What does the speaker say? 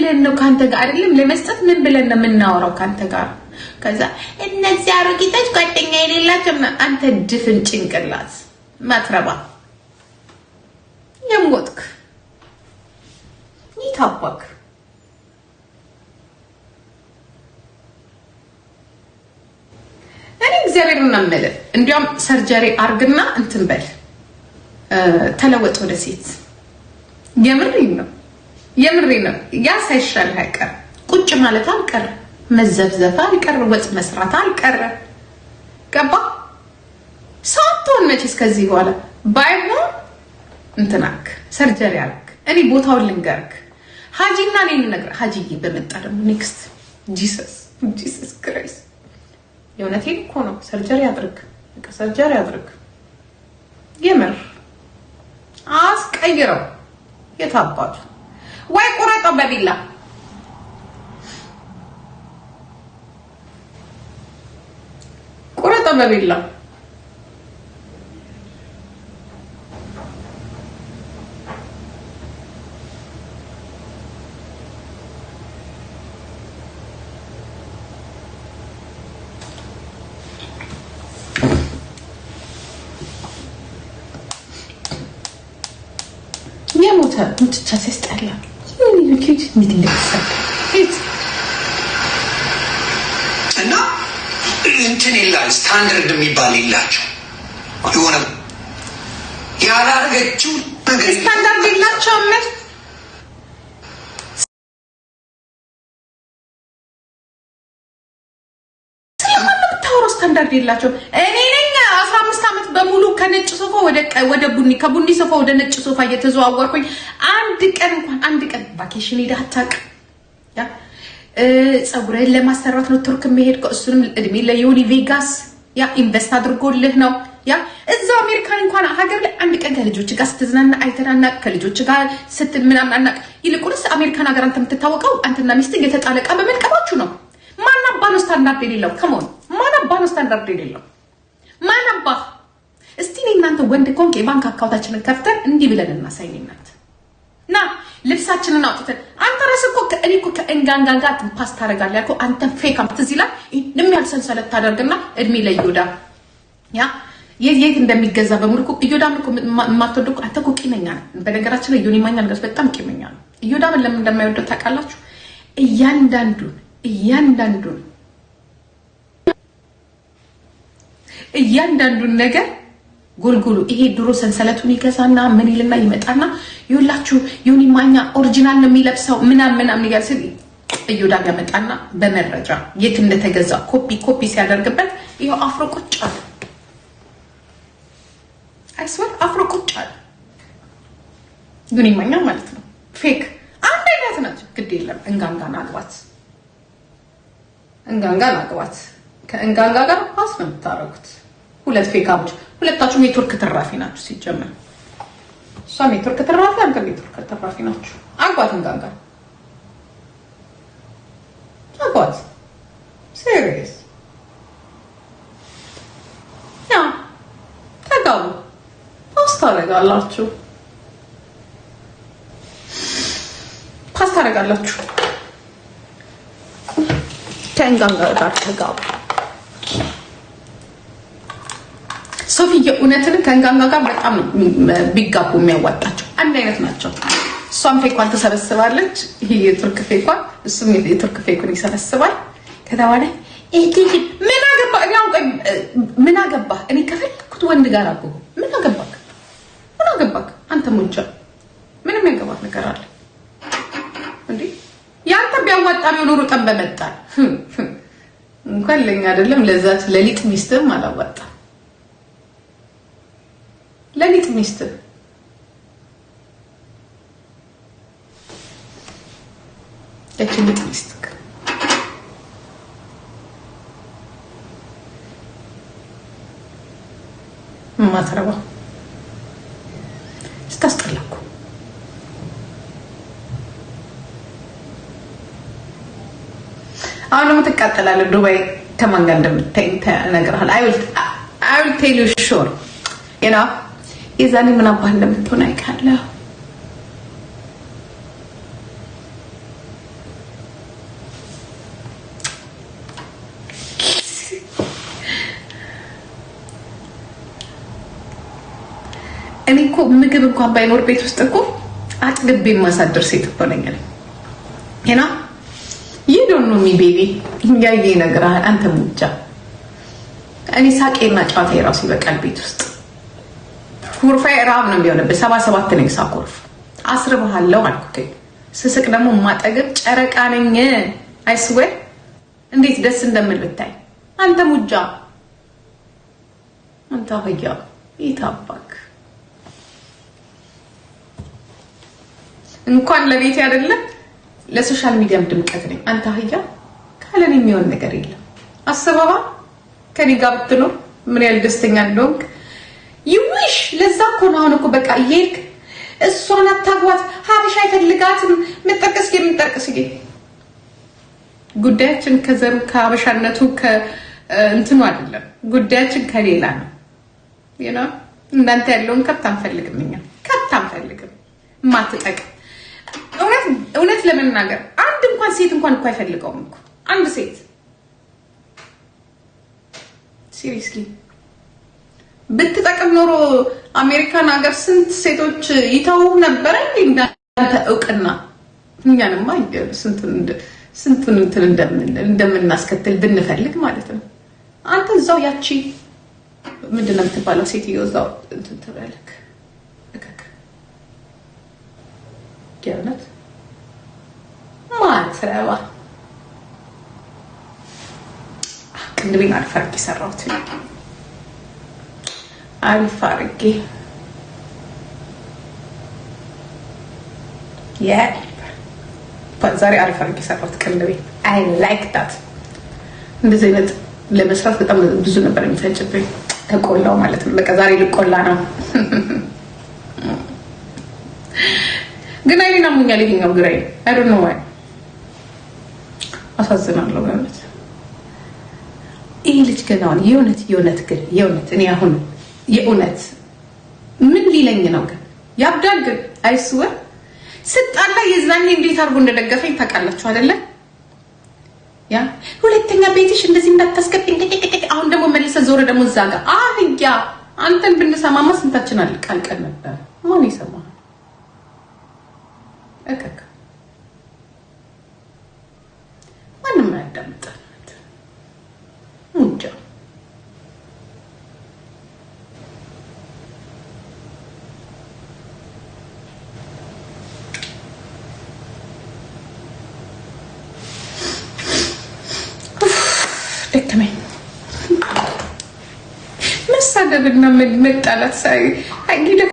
ብለን ነው ካንተ ጋር አይደለም ለመስጠት ምን ብለን ነው የምናወራው ካንተ ጋር ከዛ እነዚህ አሮጊቶች ጓደኛ የሌላቸው አንተ ድፍን ጭንቅላት ማትረባ የሞትክ ይታባክ እኔ እግዚአብሔር እናመለ እንዲያም ሰርጀሪ አርግና እንትን በል ተለወጥ ወደ ሴት የምሬን ነው ያ ሳይሻል አይቀር ቁጭ ማለት አልቀር መዘብዘፍ አልቀር ወጥ መስራት አልቀር ገባ ሳትሆን መቼስ ከዚህ በኋላ ባይሆን እንትናክ ሰርጀሪ አርግ እኔ ቦታውን ልንገርክ ሀጂና እኔን ነገር ሀጂዬ በመጣ ደግሞ ኔክስት ጂሰስ ክራይስት የእውነቴን እኮ ነው ሰርጀሪ አድርግ የምር አስቀይረው የታባቱ ወይ ቁረጠው በቢላ ሙትቻ ሲስጠላ ይልኪት እና እንትን ይላል ስታንዳርድ የሚባል ይላቸው የሆነ ያላረገችው ነገር ስታንዳርድ ይላቸው ማለት ስለማታወራው ስታንዳርድ ይላቸው እኔ ነኝ 15 አመት በሙሉ ከነጭ ሶፋ ወደ ቡኒ ከቡኒ ሶፋ ወደ ነጭ ሶፋ እየተዘዋወርኩኝ አንድ ቀን ቫኬሽን ሄዳ አታውቅ ያ ጸጉሬን ለማሰራት ነው ቱርክ መሄድ እሱንም እድሜ ለዮኒ ቬጋስ ያ ኢንቨስት አድርጎልህ ነው ያ እዛው አሜሪካን እንኳን ሀገር ላይ አንድ ቀን ከልጆች ጋር ስትዝናና አይተናና ከልጆች ጋር ስትል ምናምን አናቅ ይልቁንስ አሜሪካን ሀገር አንተ የምትታወቀው አንተና ሚስት እየተጣለቃ በመልቀባችሁ ነው ማን አባኑ ስታንዳርድ የሌለው ከመሆን ማን አባኑ ስታንዳርድ የሌለው ማን አባ እስቲ እናንተ ወንድ ኮንክ የባንክ አካውንታችንን ከፍተን እንዲህ ብለን እናሳይናት ና ልብሳችንን አውጥተን አንተ ራስህ እኮ እኔ እኮ ከእንጋንጋን ጋር ፓስ ታደርጋለህ ያልኩህ አንተ ፌክ አምጥ እዚህ ላይ ምንም ያልሰንሰለት ታደርግና እድሜ ለይሁዳ ያ የት እንደሚገዛ በሙሉ እኮ ይሁዳም እኮ ማትወደው እኮ አንተ እኮ ቂመኛ ነህ በነገራችን ላይ ዮኒ ማኛ ነገር በጣም ቂመኛ ነው ይሁዳም ለምን እንደማይወደው ታውቃላችሁ እያንዳንዱን ነገር ጎልጎሉ ይሄ ድሮ ሰንሰለቱን ይገዛና ምን ይልና ይመጣና ይውላችሁ ዮኒ ማኛ ኦሪጂናል ነው የሚለብሰው ምናምን ይጋልስ እዩዳም ያመጣና በመረጃ የት እንደተገዛ ኮፒ ሲያደርግበት ይሄው አፍሮ ቁጭ አለ አይስወር አፍሮ ቁጭ አለ ዮኒ ማኛ ማለት ነው ፌክ አንድ አይነት ናቸው ግድ የለም እንጋንጋና አግባት ከእንጋንጋ ጋር ፓስ ነው የምታረጉት ሁለት ፌካዎች ሁለታችሁም ኔትወርክ ተራፊ ናችሁ ሲጀመር እሷ ኔትወርክ ተራፊ አንተ ኔትወርክ ተራፊ ናችሁ አግባት እንጋንጋ አግባት ሲሪየስ ያ ተጋቡ ፓስታ ታረጋላችሁ ከእንጋንጋ ጋር ተጋቡ ሶፊያ እውነትን ከእንጋንጋ ጋር በጣም ቢጋቡ የሚያዋጣቸው አንድ አይነት ናቸው እሷም ፌኳን ተሰበስባለች ይሄ የቱርክ ፌኳን እሱም የቱርክ ፌኩን ይሰበስባል ከተባለ ምን አገባ እኔ ከፈለኩት ወንድ ጋር አብሁ ምን አገባክ አንተ ሙጫ ምንም ያገባት ነገር አለ እንዴ ያንተ ቢያዋጣ ቢኖር ሩጠን በመጣ እንኳን ለኛ አይደለም ለዛች ለሊጥ ሚስትም አላዋጣ ለሊጥ ሚስት ለሊጥ ሚስት ማትረባ ስታስጠላኩ አሁን ደግሞ ትቃጠላለህ ዱባይ ከማን ጋር እንደምታይ ተነግረሃል I will tell you sure you know የዛኔ ምን አባል እንደምትሆን አይካለሁ እኔ እኮ ምግብ እንኳን ባይኖር ቤት ውስጥ እኮ አጥግቤ ማሳደር ሴት እኮ ነኝ እና you don't know me baby ያየ ነገር አንተ ሙጫ እኔ ሳቄና ጫታ የራሱ ይበቃል ቤት ውስጥ ኩርፋይ ራብ ነው የሚሆነው 77 ነኝ ሳኮርፍ አስርባለሁ አልኩት ስስቅ ደግሞ ማጠገብ ጨረቃ ነኝ አይስዌር እንዴት ደስ እንደምል ብታይ አንተ ሙጫ አንተ ሆያ ይታባክ እንኳን ለቤት አይደለም ለሶሻል ሚዲያም ድምቀት ነኝ አንተ ሆያ ካለን የሚሆን ነገር የለም አሰባባ ከኔ ጋር ብትኖር ምን ያህል ደስተኛ እንደሆንክ ይውሽ ለዛ እኮ ነው አሁን እኮ በቃ ይሄክ እሷን አታጓት ሀበሻ አይፈልጋትም መጠቀስ ይሄ ጉዳያችን ከዘሩ ከሀበሻነቱ ከእንትኑ አይደለም ጉዳያችን ከሌላ ነው you know እናንተ ያለውን ከብት አንፈልግም እኛ ከብት አንፈልግም ማትጠቅ እውነት ለመናገር አንድ እንኳን ሴት እንኳን እኮ አይፈልገውም እኮ አንድ ሴት seriously ብትጠቅም ኖሮ አሜሪካን ሀገር ስንት ሴቶች ይተው ነበር እንዳንተ እውቅና እኛንማ ስንቱን እንደምናስከትል ብንፈልግ ማለት ነው አንተ እዛው ያቺ ምንድነው የምትባለው ሴትዮ እዛው ትበለክ እከክ ጀነት ማትረባ ቅንድቤን አሪፍ ሰራሁት አሪፍ አድርጌ ዛሬ አሪፍ አድርጌ ሰራሁት ቅንድቤን አይ ላይክ ዳት እንደዚህ አይነት ለመስራት በጣም ብዙ ነበር የሚፈጭብኝ ተቆላው ማለት ነው በቃ ዛሬ ልቆላ ነው ግን አይኔና ሙኛል ይሄኛው ግራይ I don't know why አሳዝናለሁ ማለት ይሄ ልጅ ገናውን የእውነት እኔ አሁን የእውነት ምን ሊለኝ ነው ግን ያብዳል ግን አይስወር ስጣላ የዛኔ እንዴት አርጎ እንደደገፈኝ ታውቃላችሁ አይደለ ያ ሁለተኛ ቤትሽ እንደዚህ እንዳታስቀጥኝ አሁን ደግሞ መልሰ ዞረ ደግሞ ዛጋ አህያ አንተን ብንሰማማ ስንታችን አልቀን ነበር ማን ይሰማል እከክ ማንም አያዳምጣል ሙጫ ደከመኝ መሳደብና መጣላት ሳይ